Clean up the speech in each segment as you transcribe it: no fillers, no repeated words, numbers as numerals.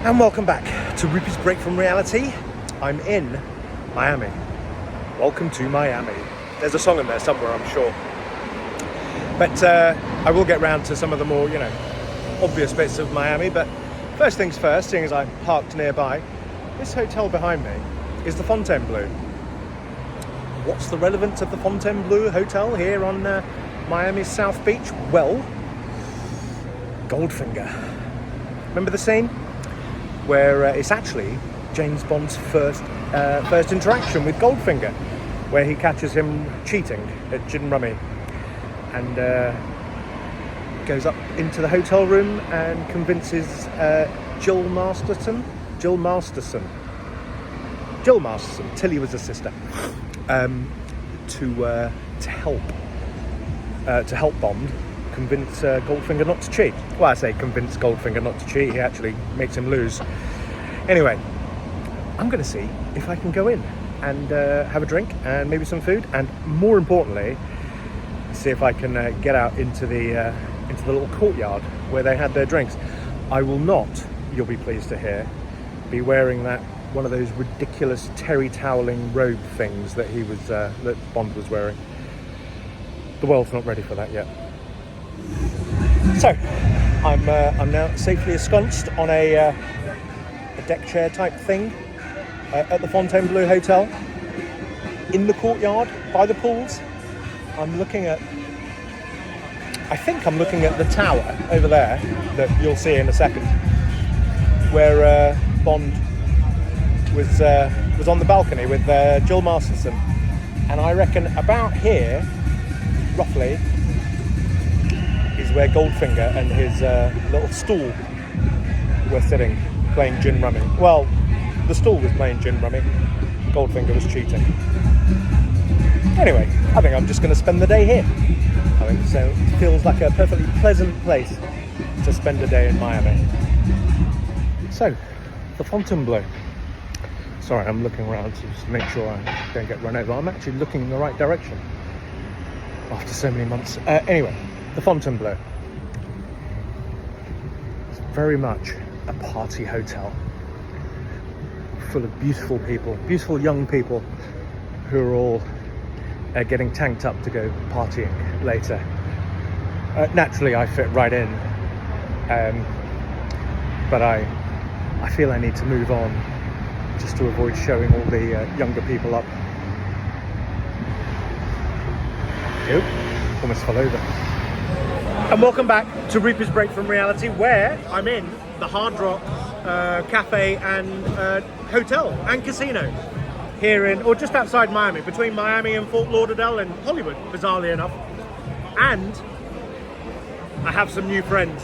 And welcome back to Rupy's Break from Reality. I'm in Miami. Welcome to Miami. There's a song in there somewhere, I'm sure. But I will get round to some of the more, obvious bits of Miami. But first things first, seeing as I'm parked nearby, this hotel behind me is the Fontainebleau. What's the relevance of the Fontainebleau Hotel here on Miami's South Beach? Well, Goldfinger. Remember the scene? Where it's actually James Bond's first interaction with Goldfinger, where he catches him cheating at gin rummy and goes up into the hotel room and convinces Jill Masterson, Tilly was a sister, to help Bond convince Goldfinger not to cheat. Well, I say convince Goldfinger not to cheat, he actually makes him lose. Anyway, I'm going to see if I can go in and have a drink and maybe some food, and more importantly, see if I can get out into the little courtyard where they had their drinks. I will not, you'll be pleased to hear, be wearing one of those ridiculous terry toweling robe things that that Bond was wearing. The world's not ready for that yet. So, I'm now safely ensconced on a deck chair type thing at the Fontainebleau Hotel in the courtyard by the pools. I think I'm looking at the tower over there that you'll see in a second, where Bond was on the balcony with Jill Masterson, and I reckon about here, roughly, is where Goldfinger and his little stool were sitting, playing gin rummy. Well, the stool was playing gin rummy, Goldfinger was cheating. Anyway, I think I'm just going to spend the day here. I think so. It feels like a perfectly pleasant place to spend a day in Miami. So, the Fontainebleau. Sorry, I'm looking around to just make sure I don't get run over. I'm actually looking in the right direction after so many months. Anyway, the Fontainebleau. It's very much a party hotel, full of beautiful people, beautiful young people who are all getting tanked up to go partying later. Naturally, I fit right in, but I feel I need to move on just to avoid showing all the younger people up. Nope, almost fell over. And welcome back to Rupy's Break from Reality, where I'm in the Hard Rock Cafe and Hotel and Casino here or just outside Miami, between Miami and Fort Lauderdale and Hollywood, bizarrely enough. And I have some new friends.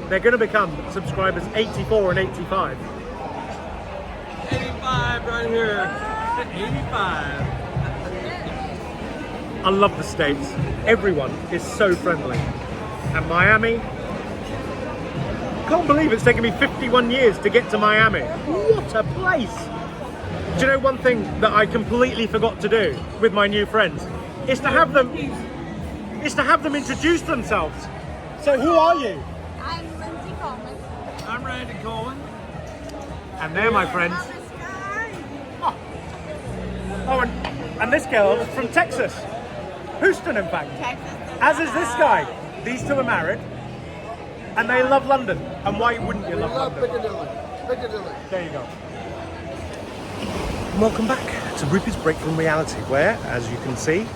They're going to become subscribers 84 and 85. 85 right here. 85. I love the States. Everyone is so friendly. And Miami, can't believe it's taken me 51 years to get to Miami. What a place! Do you know one thing that I completely forgot to do with my new friends? Is to have them introduce themselves. So who are you? I'm Lindsay Coleman. I'm Randy Coleman. And they're my friends. Oh, and this girl from Texas. Houston, in fact. Texas. As is this guy. These two are married. And they love London. And why wouldn't you love London? Piccadilly. There you go. Welcome back to Rupy's Break from Reality, where, as you can see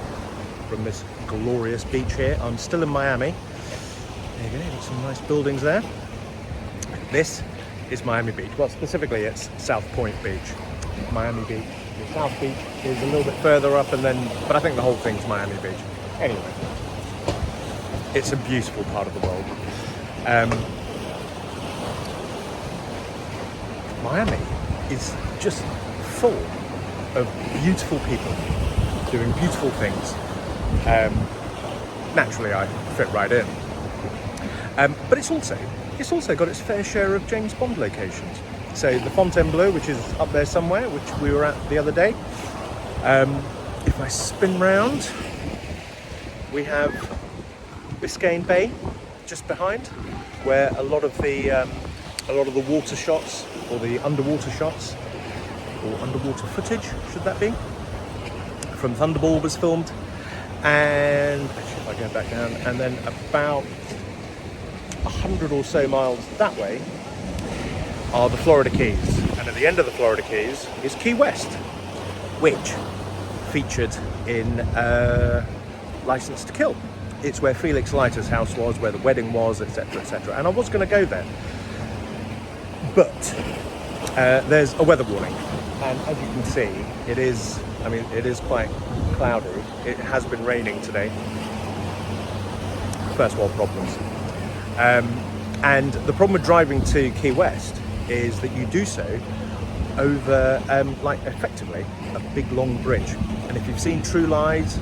from this glorious beach here, I'm still in Miami. There you go, got some nice buildings there. This is Miami Beach. Well, specifically it's South Point Beach, Miami Beach. The South Beach is a little bit further up, but I think the whole thing's Miami Beach. Anyway, it's a beautiful part of the world. Miami is just full of beautiful people doing beautiful things. Naturally, I fit right in. But it's also got its fair share of James Bond locations. So the Fontainebleau, which is up there somewhere, which we were at the other day. If I spin round, we have Biscayne Bay just behind, where a lot of the a lot of the water shots, or the underwater shots, or underwater footage, should that be, from Thunderball was filmed. And actually, if I go back down, and then about 100 or so miles that way are the Florida Keys. And at the end of the Florida Keys is Key West, which featured in License to Kill. It's where Felix Leiter's house was, where the wedding was, etc., etc. And I was going to go there, but there's a weather warning, and as you can see, it is quite cloudy. It has been raining today. First world problems. And the problem with driving to Key West is that you do so over, effectively, a big long bridge. And if you've seen True Lies,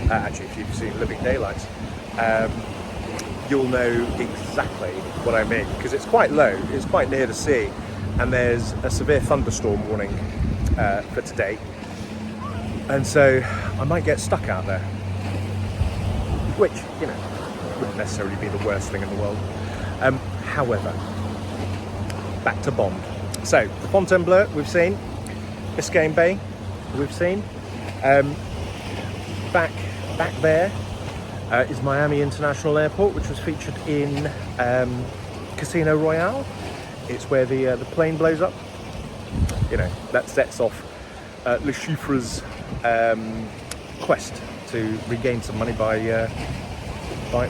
actually if you've seen Living Daylights, you'll know exactly what I mean, because it's quite low, it's quite near the sea, and there's a severe thunderstorm warning for today. And so I might get stuck out there, which, wouldn't necessarily be the worst thing in the world. However, back to Bond. So, the Fontainebleau we've seen, Biscayne Bay we've seen. Back there is Miami International Airport, which was featured in Casino Royale. It's where the plane blows up. That sets off Le Chiffre's quest to regain some money by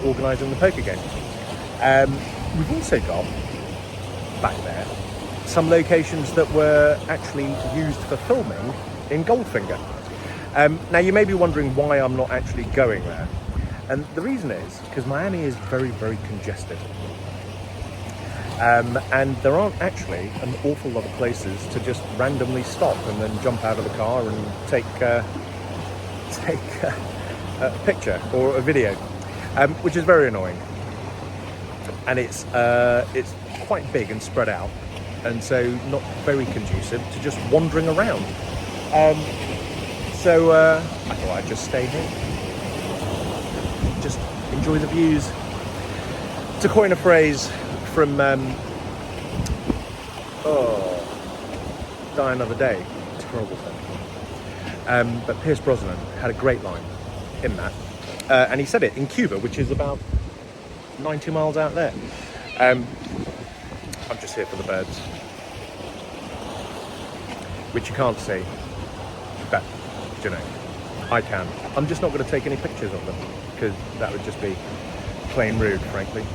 organising the poker game. We've also got, back there, some locations that were actually used for filming in Goldfinger. Now you may be wondering why I'm not actually going there. And the reason is because Miami is very, very congested. And there aren't actually an awful lot of places to just randomly stop and then jump out of the car and take a picture or a video, which is very annoying. And it's quite big and spread out, and so not very conducive to just wandering around. So I thought I'd just stay here, just enjoy the views. To coin a phrase from Die Another Day, terrible thing. But Pierce Brosnan had a great line in that, and he said it in Cuba, which is about 90 miles out there. I'm just here for the birds, which you can't see, but I can. I'm just not going to take any pictures of them because that would just be plain rude, frankly.